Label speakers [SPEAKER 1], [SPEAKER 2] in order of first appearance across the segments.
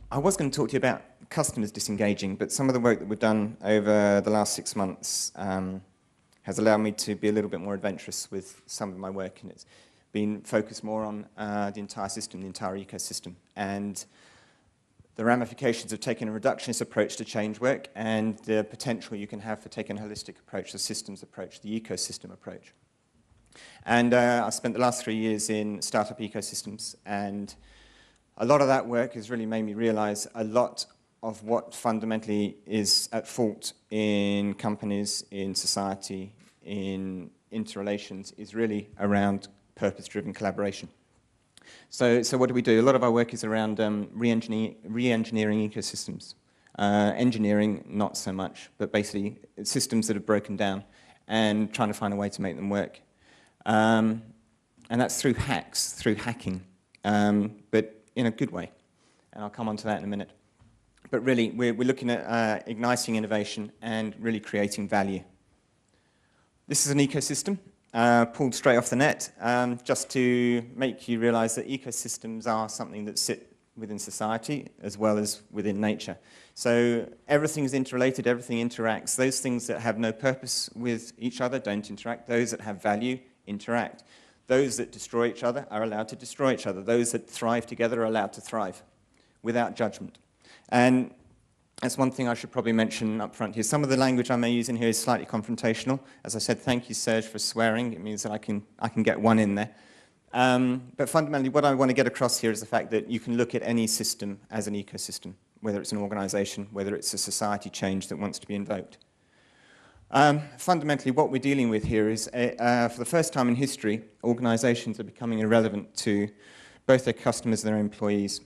[SPEAKER 1] I was going to talk to you about customers disengaging, but some of the work that we've done over the last 6 months has allowed me to be a little bit more adventurous with some of my work, and it's been focused more on the entire system, the entire ecosystem, and the ramifications of taking a reductionist approach to change work and the potential you can have for taking a holistic approach, the systems approach, the ecosystem approach. And I spent the last 3 years in startup ecosystems, and a lot of that work has really made me realize a lot of what fundamentally is at fault in companies, in society, in interrelations is really around purpose-driven collaboration. So what do? A lot of our work is around re-engineering ecosystems. Engineering, not so much, but basically systems that have broken down and trying to find a way to make them work. And that's through hacks, through hacking, but in a good way. And I'll come on to that in a minute. But really, we're looking at igniting innovation and really creating value. This is an ecosystem. Pulled straight off the net, just to make you realize that ecosystems are something that sit within society as well as within nature. So everything is interrelated, everything interacts. Those things that have no purpose with each other don't interact. Those that have value interact. Those that destroy each other are allowed to destroy each other. Those that thrive together are allowed to thrive without judgment. And that's one thing I should probably mention up front here. Some of the language I may use in here is slightly confrontational. As I said, thank you, Serge, for swearing. It means that I can get one in there. But fundamentally, what I want to get across here is the fact that you can look at any system as an ecosystem, whether it's an organization, whether it's a society change that wants to be invoked. Fundamentally, what we're dealing with here is, for the first time in history, organizations are becoming irrelevant to both their customers and their employees.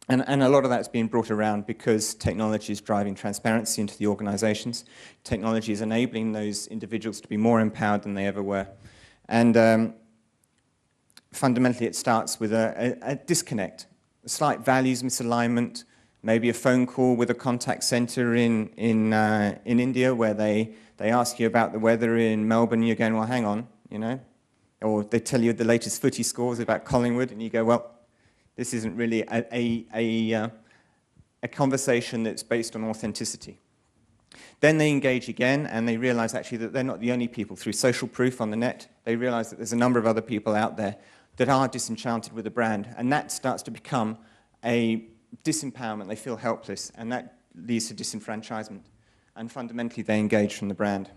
[SPEAKER 1] And a lot of that's being brought around because technology is driving transparency into the organizations. Technology is enabling those individuals to be more empowered than they ever were. And fundamentally, it starts with a disconnect, a slight values misalignment, maybe a phone call with a contact center in India where they ask you about the weather in Melbourne, you're going, well, hang on, you know. Or they tell you the latest footy scores about Collingwood, and you go, well, this isn't really a conversation that's based on authenticity. Then they engage again, and they realize actually that they're not the only people. Through social proof on the net, they realize that there's a number of other people out there that are disenchanted with the brand, and that starts to become a disempowerment. They feel helpless, and that leads to disenfranchisement. And fundamentally, they engage from the brand.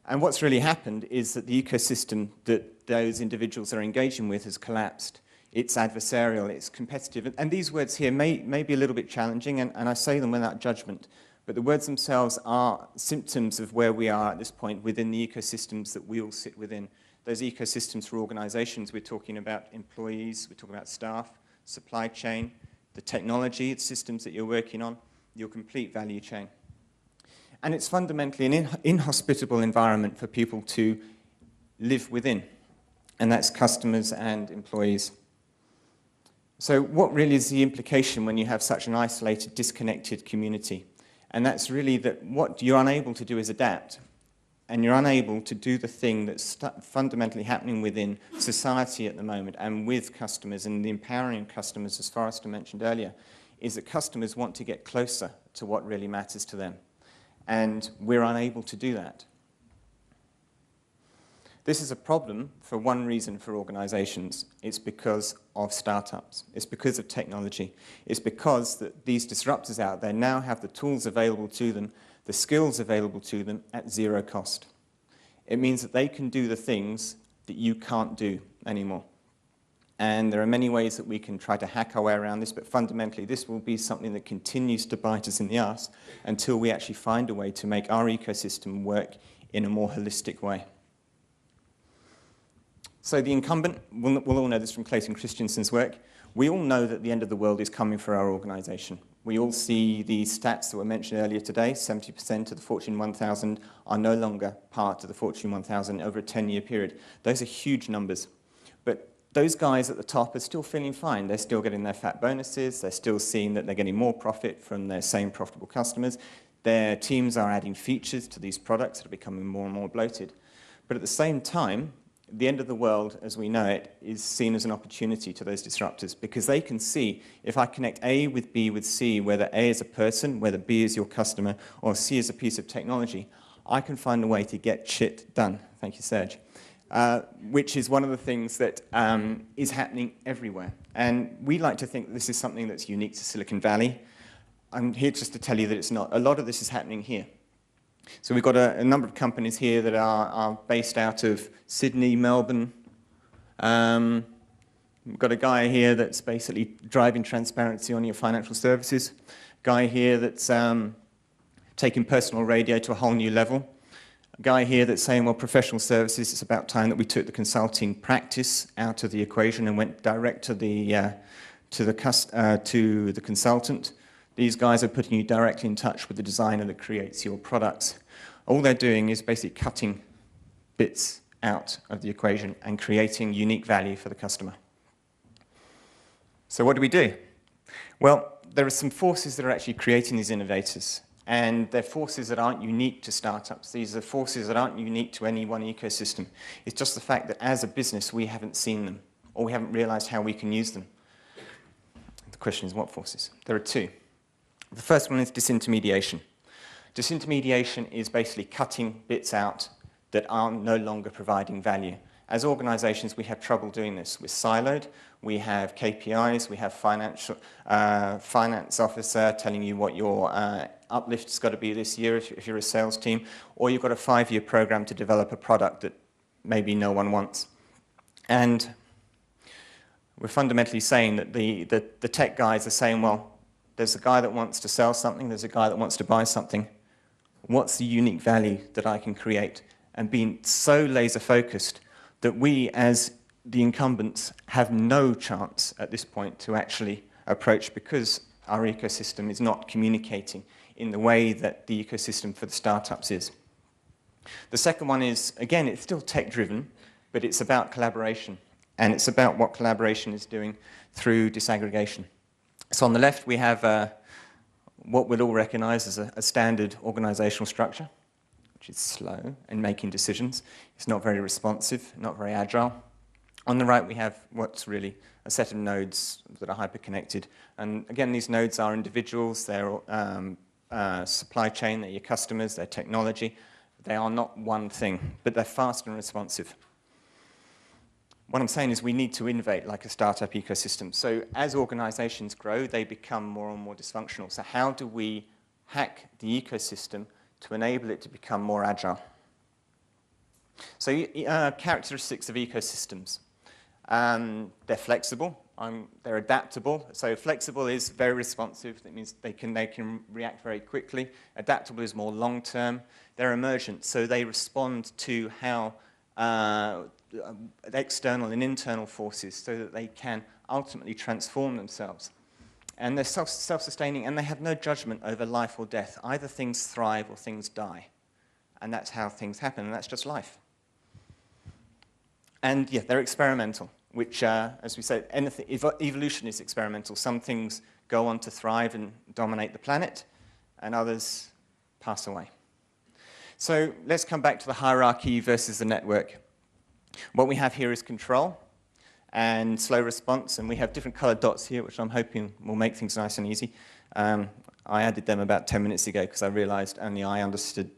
[SPEAKER 1] And what's really happened is that the ecosystem that those individuals are engaging with has collapsed. It's adversarial, it's competitive. And these words here may be a little bit challenging, and I say them without judgment, but the words themselves are symptoms of where we are at this point within the ecosystems that we all sit within. Those ecosystems for organizations, we're talking about employees, we're talking about staff, supply chain, the technology, the systems that you're working on, your complete value chain. And it's fundamentally an inhospitable environment for people to live within, and that's customers and employees. So what really is the implication when you have such an isolated, disconnected community? And that's really that what you're unable to do is adapt, and you're unable to do the thing that's fundamentally happening within society at the moment and with customers, and the empowering of customers, as Forrester mentioned earlier, is that customers want to get closer to what really matters to them. And we're unable to do that. This is a problem for one reason for organizations. It's because of startups. It's because of technology. It's because that these disruptors out there now have the tools available to them, the skills available to them at zero cost. It means that they can do the things that you can't do anymore. And there are many ways that we can try to hack our way around this, but fundamentally this will be something that continues to bite us in the arse until we actually find a way to make our ecosystem work in a more holistic way. So the incumbent, we'll all know this from Clayton Christensen's work, we all know that the end of the world is coming for our organization. We all see the stats that were mentioned earlier today. 70% of the Fortune 1000 are no longer part of the Fortune 1000 over a 10-year period. Those are huge numbers. But those guys at the top are still feeling fine. They're still getting their fat bonuses. They're still seeing that they're getting more profit from their same profitable customers. Their teams are adding features to these products that are becoming more and more bloated. But at the same time, the end of the world as we know it is seen as an opportunity to those disruptors, because they can see if I connect A with B with C, whether A is a person, whether B is your customer, or C is a piece of technology, I can find a way to get shit done. Thank you, Serge. Which is one of the things that is happening everywhere. And we like to think this is something that's unique to Silicon Valley. I'm here just to tell you that it's not. A lot of this is happening here. So we've got a number of companies here that are based out of Sydney, Melbourne. We've got a guy here that's basically driving transparency on your financial services. Guy here that's taking personal radio to a whole new level. A guy here that's saying, well, professional services, it's about time that we took the consulting practice out of the equation and went direct to the consultant. These guys are putting you directly in touch with the designer that creates your products. All they're doing is basically cutting bits out of the equation and creating unique value for the customer. So what do we do? Well, there are some forces that are actually creating these innovators. And they're forces that aren't unique to startups. These are forces that aren't unique to any one ecosystem. It's just the fact that as a business, we haven't seen them, or we haven't realized how we can use them. The question is, what forces? There are two. The first one is disintermediation. Disintermediation is basically cutting bits out that are no longer providing value. As organizations, we have trouble doing this. We're siloed. We have KPIs. We have finance officer telling you what your uplift's got to be this year if you're a sales team, or you've got a 5-year program to develop a product that maybe no one wants. And we're fundamentally saying that the tech guys are saying, well, there's a guy that wants to sell something, there's a guy that wants to buy something. What's the unique value that I can create? And being so laser focused that we, as the incumbents, have no chance at this point to actually approach, because our ecosystem is not communicating in the way that the ecosystem for the startups is. The second one is, again, it's still tech-driven, but it's about collaboration. And it's about what collaboration is doing through disaggregation. So on the left, we have what we'd all recognize as a standard organizational structure, which is slow in making decisions. It's not very responsive, not very agile. On the right, we have what's really a set of nodes that are hyper-connected. And again, these nodes are individuals, they're supply chain, they're your customers, they're technology. They are not one thing, but they're fast and responsive. What I'm saying is we need to innovate like a startup ecosystem. So as organizations grow, they become more and more dysfunctional. So how do we hack the ecosystem to enable it to become more agile? So characteristics of ecosystems. They're flexible, they're adaptable. So flexible is very responsive. That means they can react very quickly. Adaptable is more long-term. They're emergent, so they respond to how external and internal forces so that they can ultimately transform themselves. And they're self-sustaining, and they have no judgment over life or death. Either things thrive or things die. And that's how things happen, and that's just life. And yeah, they're experimental, which, as we said, evolution is experimental. Some things go on to thrive and dominate the planet, and others pass away. So let's come back to the hierarchy versus the network. What we have here is control and slow response, and we have different colored dots here, which I'm hoping will make things nice and easy. I added them about 10 minutes ago because I realized only I understood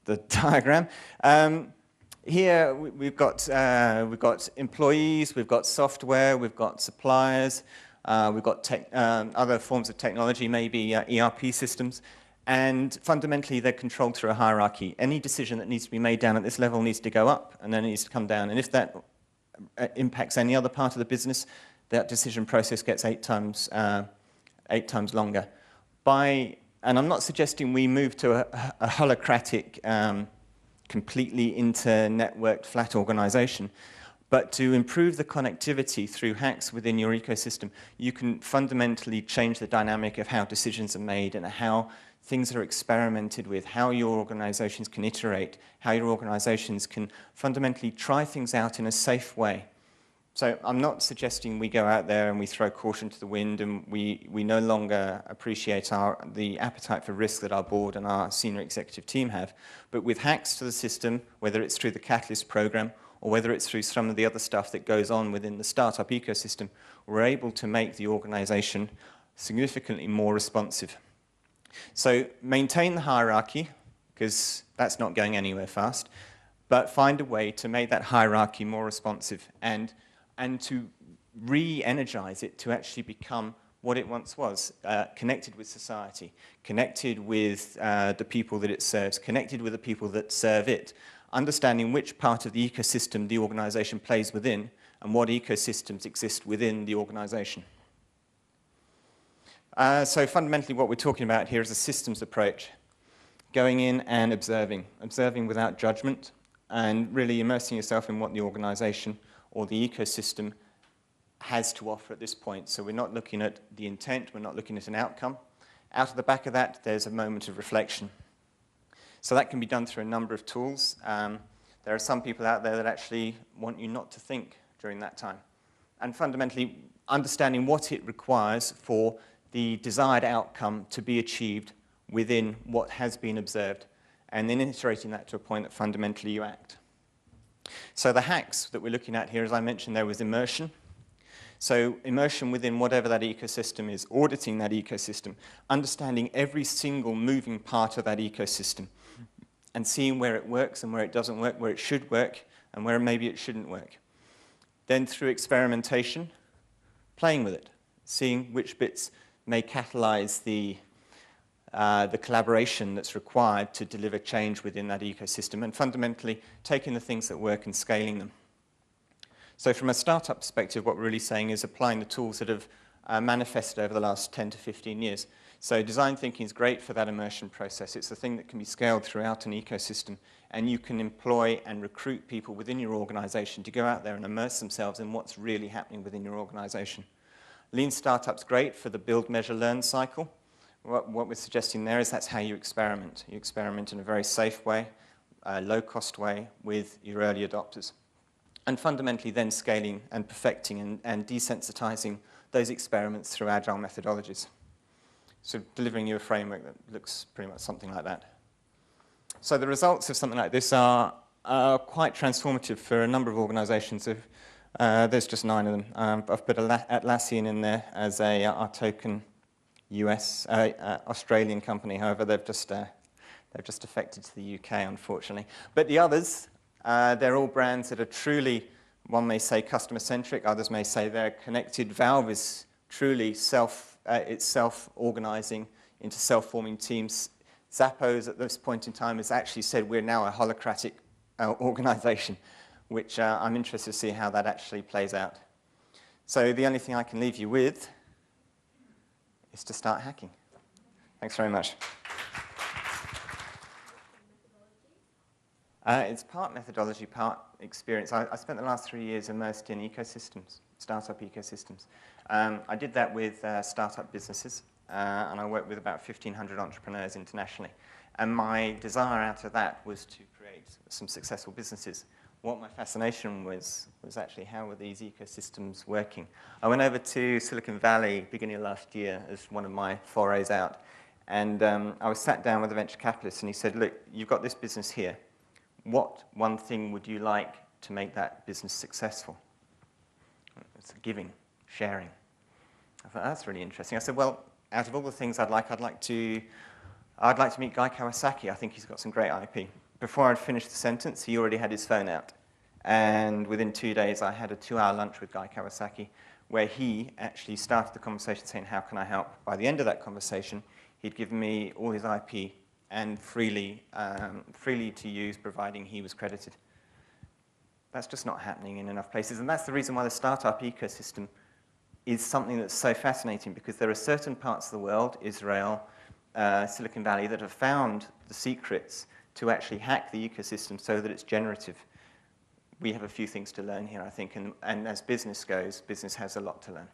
[SPEAKER 1] the diagram. Here we've got employees, we've got software, we've got suppliers, we've got other forms of technology, maybe ERP systems. And fundamentally, they're controlled through a hierarchy. Any decision that needs to be made down at this level needs to go up, and then it needs to come down. And if that impacts any other part of the business, that decision process gets 8 times longer. And I'm not suggesting we move to a holocratic, completely inter-networked, flat organization, but to improve the connectivity through hacks within your ecosystem, you can fundamentally change the dynamic of how decisions are made and how things are experimented with, how your organizations can iterate, how your organizations can fundamentally try things out in a safe way. So I'm not suggesting we go out there and we throw caution to the wind and we no longer appreciate the appetite for risk that our board and our senior executive team have. But with hacks to the system, whether it's through the Catalyst program or whether it's through some of the other stuff that goes on within the startup ecosystem, we're able to make the organization significantly more responsive. So maintain the hierarchy, because that's not going anywhere fast, but find a way to make that hierarchy more responsive and to re-energize it to actually become what it once was, connected with society, connected with the people that it serves, connected with the people that serve it, understanding which part of the ecosystem the organization plays within and what ecosystems exist within the organization. So fundamentally what we're talking about here is a systems approach, going in and observing without judgment, and really immersing yourself in what the organization or the ecosystem has to offer at this point. So we're not looking at the intent, we're not looking at an outcome. Out of the back of that, there's a moment of reflection. So that can be done through a number of tools. There are some people out there that actually want you not to think during that time. And fundamentally, understanding what it requires for the desired outcome to be achieved within what has been observed, and then iterating that to a point that fundamentally you act. So the hacks that we're looking at here, as I mentioned, there was immersion. So immersion within whatever that ecosystem is, auditing that ecosystem, understanding every single moving part of that ecosystem, and seeing where it works and where it doesn't work, where it should work and where maybe it shouldn't work. Then through experimentation, playing with it, seeing which bits may catalyze the collaboration that's required to deliver change within that ecosystem, and fundamentally taking the things that work and scaling them. So from a startup perspective, what we're really saying is applying the tools that have manifested over the last 10 to 15 years. So design thinking is great for that immersion process. It's a thing that can be scaled throughout an ecosystem, and you can employ and recruit people within your organization to go out there and immerse themselves in what's really happening within your organization. Lean startup's great for the build, measure, learn cycle. What we're suggesting there is that's how you experiment. You experiment in a very safe way, low-cost way with your early adopters. And fundamentally then scaling and perfecting and desensitizing those experiments through agile methodologies. So delivering you a framework that looks pretty much something like that. So the results of something like this are quite transformative for a number of organizations. There's just 9 of them. I've put Atlassian in there as our token Australian company. However, they've just affected to the UK, unfortunately. But the others, they're all brands that are truly, one may say, customer-centric. Others may say they're connected. Valve is truly self-organizing into self-forming teams. Zappos, at this point in time, has actually said we're now a holacratic organization, which I'm interested to see how that actually plays out. So the only thing I can leave you with is to start hacking. Thanks very much. It's part methodology, part experience. I spent the last 3 years immersed in ecosystems, startup ecosystems. I did that with startup businesses, and I worked with about 1,500 entrepreneurs internationally. And my desire out of that was to create some successful businesses. What my fascination was actually how were these ecosystems working. I went over to Silicon Valley beginning of last year as one of my forays out, and I was sat down with a venture capitalist, and he said, look, you've got this business here. What one thing would you like to make that business successful? It's giving, sharing. I thought, that's really interesting. I said, well, out of all the things I'd like to meet Guy Kawasaki. I think he's got some great IP. Before I'd finished the sentence, he already had his phone out. And within 2 days, I had a 2-hour lunch with Guy Kawasaki, where he actually started the conversation saying, how can I help? By the end of that conversation, he'd given me all his IP and freely to use, providing he was credited. That's just not happening in enough places. And that's the reason why the startup ecosystem is something that's so fascinating, because there are certain parts of the world, Israel, Silicon Valley, that have found the secrets to actually hack the ecosystem so that it's generative. We have a few things to learn here, I think, and as business goes, business has a lot to learn.